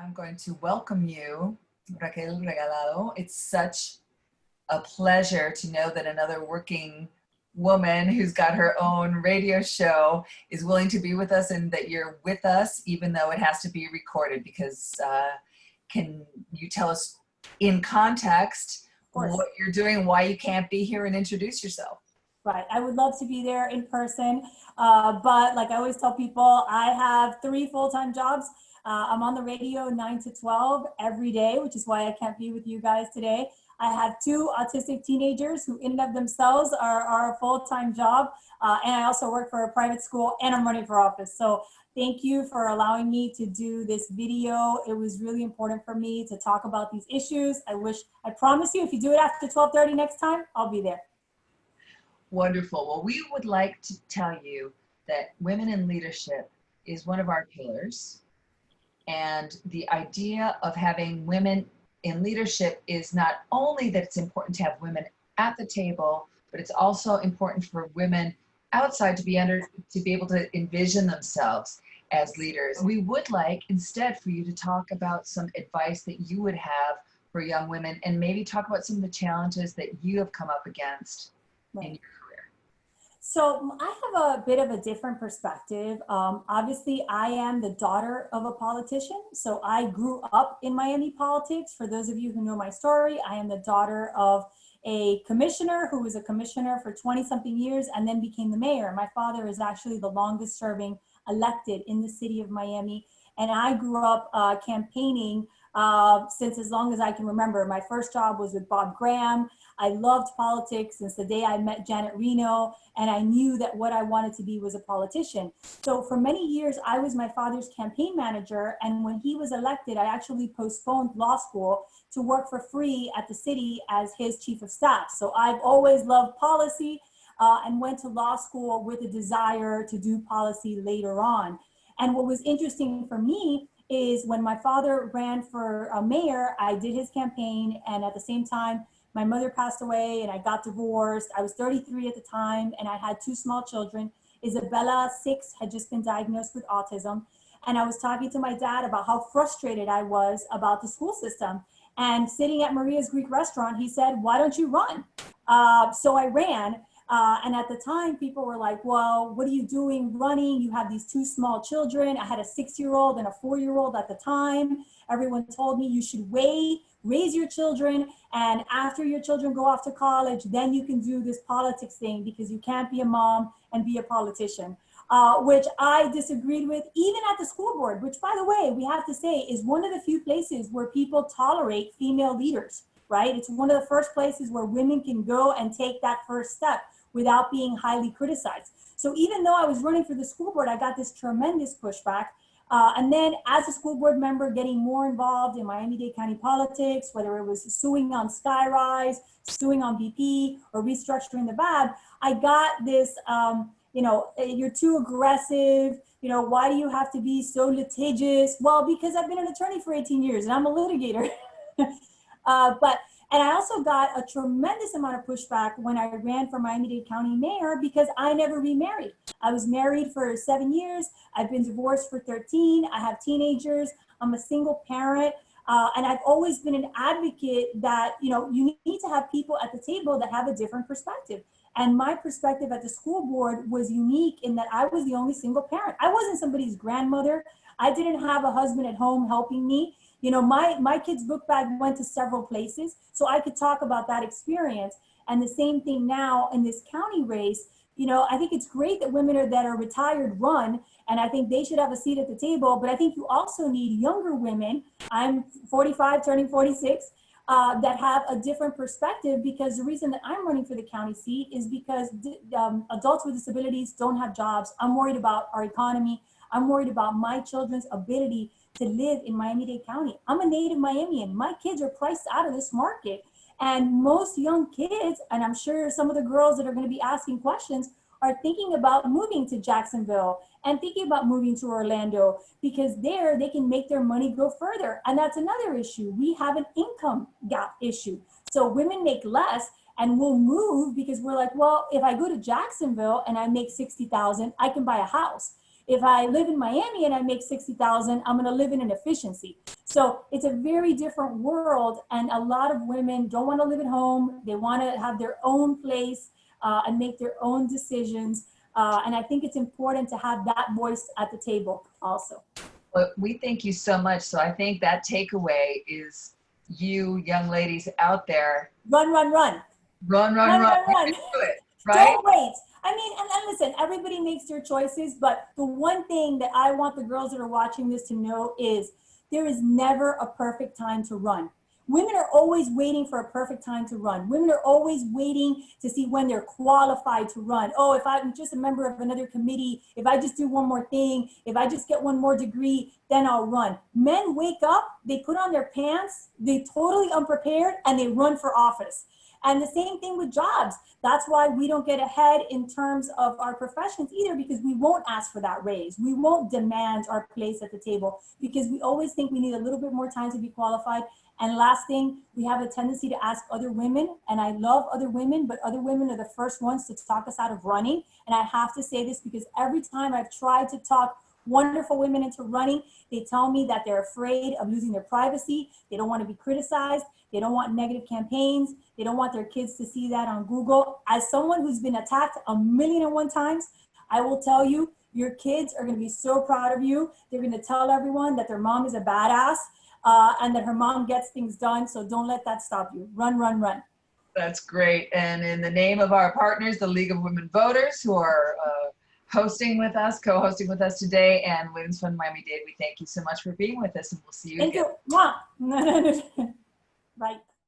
I'm going to welcome you, Raquel Regalado. It's such a pleasure to know that another working woman who's got her own radio show is willing to be with us, and that you're with us even though it has to be recorded, because can you tell us in context what you're doing, why you can't be here, and introduce yourself? Right. I would love to be there in person. But like I always tell people, I have 3 full-time jobs. I'm on the radio 9 to 12 every day, which is why I can't be with you guys today. I have 2 autistic teenagers who in and of themselves are a full-time job. And I also work for a private school, and I'm running for office. So thank you for allowing me to do this video. It was really important for me to talk about these issues. I promise you, if you do it after 12:30 next time, I'll be there. Wonderful. Well, we would like to tell you that women in leadership is one of our pillars. And the idea of having women in leadership is not only that it's important to have women at the table, but it's also important for women outside to be able to envision themselves as leaders. We would like instead for you to talk about some advice that you would have for young women, and maybe talk about some of the challenges that you have come up against in your career. So I have a bit of a different perspective. Obviously, I am the daughter of a politician. So I grew up in Miami politics. For those of you who know my story, I am the daughter of a commissioner who was a commissioner for 20-something years and then became the mayor. My father is actually the longest serving elected in the city of Miami. And I grew up campaigning since as long as I can remember. My first job was with Bob Graham. I loved politics since the day I met Janet Reno, and I knew that what I wanted to be was a politician. So for many years, I was my father's campaign manager, and when he was elected, I actually postponed law school to work for free at the city as his chief of staff. So I've always loved policy and went to law school with a desire to do policy later on. And what was interesting for me is when my father ran for mayor, I did his campaign, and at the same time, my mother passed away and I got divorced. I was 33 at the time, and I had 2 small children. Isabella, 6, had just been diagnosed with autism. And I was talking to my dad about how frustrated I was about the school system. And sitting at Maria's Greek restaurant, he said, "Why don't you run?" So I ran. And at the time, people were like, "Well, what are you doing running? You have these 2 small children." I had a 6-year-old and a 4-year-old at the time. Everyone told me you should wait, raise your children, and after your children go off to college, then you can do this politics thing, because you can't be a mom and be a politician, which I disagreed with, even at the school board, which, by the way, we have to say is one of the few places where people tolerate female leaders, right? It's one of the first places where women can go and take that first step without being highly criticized. So even though I was running for the school board, I got this tremendous pushback. And then as a school board member, getting more involved in Miami-Dade County politics, whether it was suing on Skyrise, suing on BP, or restructuring the VAB, I got this, you're too aggressive. Why do you have to be so litigious? Well, because I've been an attorney for 18 years and I'm a litigator. And I also got a tremendous amount of pushback when I ran for Miami-Dade County mayor, because I never remarried. I was married for 7 years. I've been divorced for 13. I have teenagers. I'm a single parent. And I've always been an advocate that, you need to have people at the table that have a different perspective. And my perspective at the school board was unique in that I was the only single parent. I wasn't somebody's grandmother. I didn't have a husband at home helping me. My kid's book bag went to several places, so I could talk about that experience. And the same thing now in this county race. I think it's great that women that are retired run, and I think they should have a seat at the table. But I think you also need younger women. I'm 45, turning 46, that have a different perspective, because the reason that I'm running for the county seat is because adults with disabilities don't have jobs. I'm worried about our economy. I'm worried about my children's ability to live in Miami-Dade County. I'm a native Miamian. My kids are priced out of this market. And most young kids, and I'm sure some of the girls that are going to be asking questions, are thinking about moving to Jacksonville and thinking about moving to Orlando, because there they can make their money go further. And that's another issue. We have an income gap issue. So women make less and we'll move because we're like, well, if I go to Jacksonville and I make $60,000, I can buy a house. If I live in Miami and I make $60,000, I'm going to live in an efficiency. So it's a very different world, and a lot of women don't want to live at home. They want to have their own place and make their own decisions. And I think it's important to have that voice at the table also. Well, we thank you so much. So I think that takeaway is you young ladies out there. Run, run, run. Run, run, Run, run. run, run. Do it, right? Don't wait. I mean, and listen, everybody makes their choices, but the one thing that I want the girls that are watching this to know is there is never a perfect time to run. Women are always waiting for a perfect time to run. Women are always waiting to see when they're qualified to run. Oh, if I'm just a member of another committee, if I just do one more thing, if I just get one more degree, then I'll run. Men wake up, they put on their pants, they totally unprepared, and they run for office. And the same thing with jobs. That's why we don't get ahead in terms of our professions either, because we won't ask for that raise. We won't demand our place at the table because we always think we need a little bit more time to be qualified. And last thing, we have a tendency to ask other women, and I love other women, but other women are the first ones to talk us out of running. And I have to say this because every time I've tried to talk wonderful women into running, they tell me that they're afraid of losing their privacy. They don't want to be criticized. They don't want negative campaigns. They don't want their kids to see that on Google. As someone who's been attacked 1,000,001 times, I will tell you, your kids are going to be so proud of you. They're going to tell everyone that their mom is a badass and that her mom gets things done. So don't let that stop you. Run, run, run. That's great. And in the name of our partners, the League of Women Voters, who are co-hosting with us today, and Women's Fund Miami-Dade, we thank you so much for being with us, and we'll see you again. Thank you. Right.